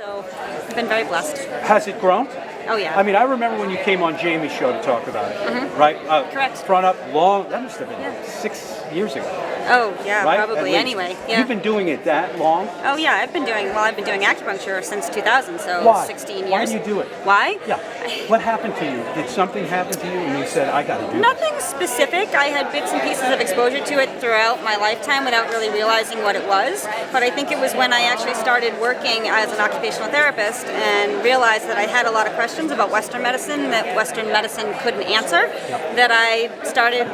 So I've been very blessed. Has it grown? Oh yeah. I mean, I remember when you came on Jamie's show to talk about it, right? Correct. Front up, long, that must have been 6 years ago. Oh yeah, right? probably. Anyway, yeah. You've been doing it that long? Oh yeah, I've been doing acupuncture since 2000, so Why? 16 years. Why do you do it? Why? Yeah. What happened to you? Did something happen to you and you said, I got to do Nothing specific. I had bits and pieces of exposure to it throughout my lifetime without really realizing what it was. But I think it was when I actually started working as an occupational therapist and realized that I had a lot of questions about Western medicine that Western medicine couldn't answer, that I started,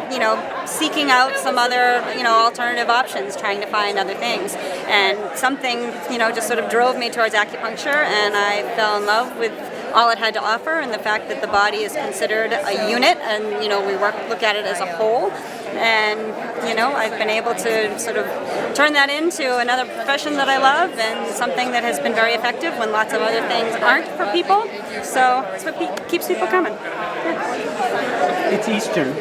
seeking out some other, alternative options, trying to find other things. And something, just sort of drove me towards acupuncture, and I fell in love with all it had to offer, and the fact that the body is considered a unit, and we look at it as a whole. And I've been able to sort of turn that into another profession that I love, and something that has been very effective when lots of other things aren't for people. So it's what keeps people coming. Yeah. It's Eastern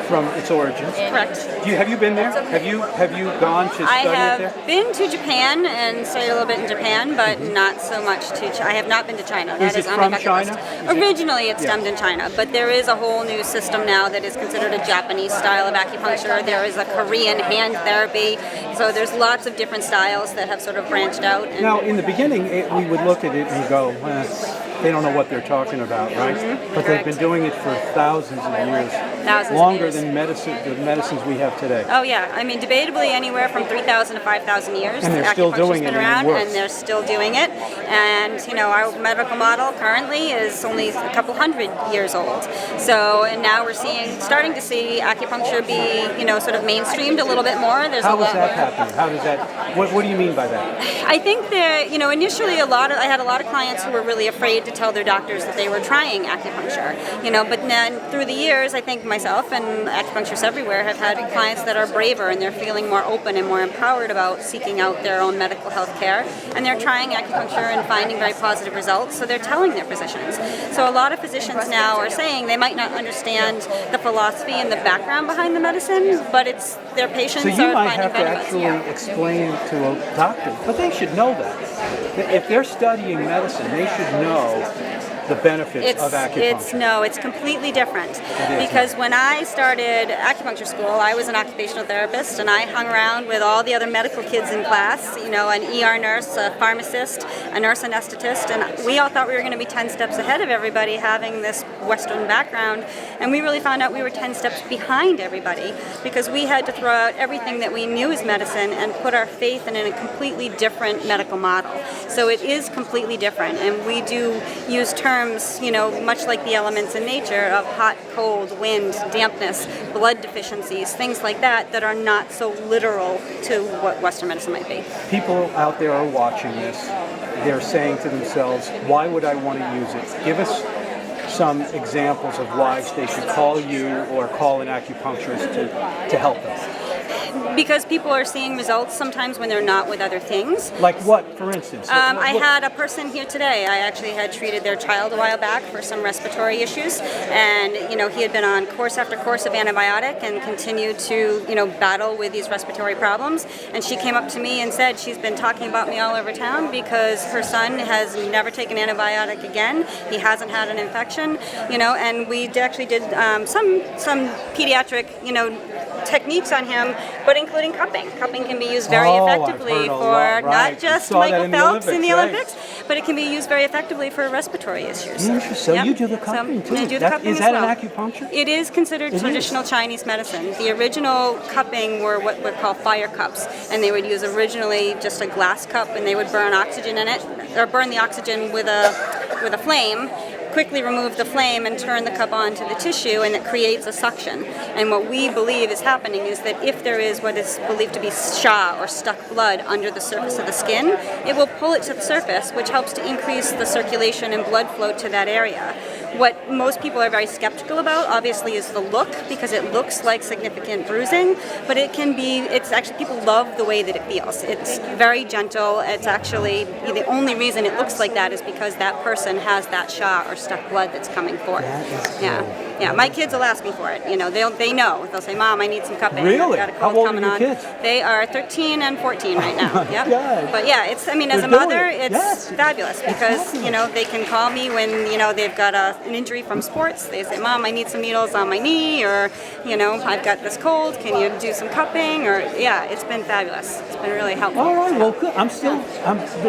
from its origins. Correct. Have you been there? Have you gone to study I it have there? been to Japan and studied a little bit in Japan, but not so much I have not been to China. Is it on my from bucket China? list. Originally, it stemmed in China, but there is a whole new system now that is considered a Japanese style of acupuncture. There is a Korean hand therapy. So there's lots of different styles that have sort of branched out. And Now, in the beginning, we would look at it and go, they don't know what they're talking about, right? But they've been doing it for thousands of years. Longer than the medicines we have today. Oh yeah, I mean, debatably anywhere from 3,000 to 5,000 years. And they're still doing it, been around, and it works. and they're still doing it. And our medical model currently is only a couple hundred years old. So, and now we're starting to see acupuncture be, sort of mainstreamed a little bit more. There's How is that happening? How does that? What do you mean by that? I think that initially I had a lot of clients who were really afraid to tell their doctors that they were trying acupuncture. But then through the years, I think myself and acupuncturists everywhere have had clients that are braver, and they're feeling more open and more empowered about seeking out their own medical health care, and they're trying acupuncture and finding very positive results, so they're telling their physicians. So a lot of physicians now are saying they might not understand the philosophy and the background behind the medicine, but it's their patients So you are might finding have to benefits. actually explain to a doctor, but they should know that. If they're studying medicine, they should know the benefits of acupuncture. It's completely different. Because when I started acupuncture school, I was an occupational therapist, and I hung around with all the other medical kids in class, an ER nurse, a pharmacist, a nurse anesthetist, and we all thought we were going to be 10 steps ahead of everybody having this Western background, and we really found out we were 10 steps behind everybody, because we had to throw out everything that we knew as medicine and put our faith in a completely different medical model. So it is completely different, and we do use terms, much like the elements in nature of hot, cold, wind, dampness, blood deficiencies, things like that are not so literal to what Western medicine might be. People out there are watching this. They're saying to themselves, why would I want to use it? Give us some examples of why they should call you or call an acupuncturist to help them. Because people are seeing results sometimes when they're not with other things. Like what, for instance? I had a person here today. I actually had treated their child a while back for some respiratory issues, and he had been on course after course of antibiotic and continued to battle with these respiratory problems. And she came up to me and said she's been talking about me all over town because her son has never taken antibiotic again. He hasn't had an infection, and we actually did some pediatric techniques on him, but including cupping. Cupping can be used very effectively for not just Michael Phelps in the Olympics, but it can be used very effectively for respiratory issues. Interesting. So you do the cupping too. I do the cupping is that as well. an acupuncture? It is considered traditional Chinese medicine. The original cupping were what were called fire cups, and they would use originally just a glass cup, and they would burn oxygen in it, or burn the oxygen with a flame, quickly remove the flame and turn the cup onto the tissue, and it creates a suction. And what we believe is happening is that if there is what is believed to be sha, or stuck blood, under the surface of the skin, it will pull it to the surface, which helps to increase the circulation and blood flow to that area. What most people are very skeptical about, obviously, is the look, because it looks like significant bruising, but it's actually, people love the way that it feels. It's very gentle. It's actually, the only reason it looks like that is because that person has that sha or stuck blood that's coming forth. That is cool. Yeah. Yeah, my kids will ask me for it. They know. They'll say, "Mom, I need some cupping. Really? I've got a How cold old are coming your on." kids? They are 13 and 14 right now. my Yep. God. But yeah, as They're a doing mother, it. it's Yes. fabulous because fabulous. they can call me when they've got an injury from sports. They say, "Mom, I need some needles on my knee," or I've got this cold. Can you do some cupping? Or yeah, it's been fabulous. It's been really helpful. All right, well, good. I'm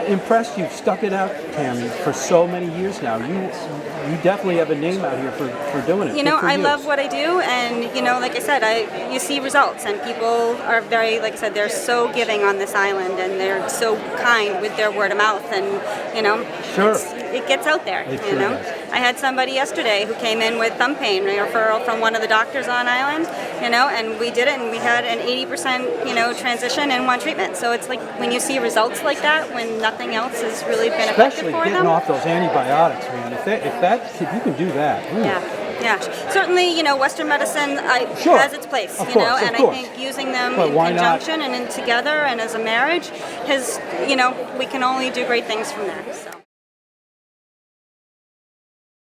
impressed you've stuck it out, Tammy, for so many years now. You definitely have a name out here for doing it. Good for I you. love what I do, and like I said, you see results, and people are very, like I said, they're so giving on this island, and they're so kind with their word of mouth, and Sure. it gets out there. It sure does. I had somebody yesterday who came in with thumb pain, a referral from one of the doctors on island, and we did it, and we had an 80% transition in one treatment. So it's like when you see results like that, when nothing else has really been Especially effective for getting them. off those antibiotics, man. If you can do that. Ooh. Yeah, certainly, Western medicine Sure. has its place, Of course, and of course. I think using them But in why not? conjunction and in together and as a marriage we can only do great things from there. So.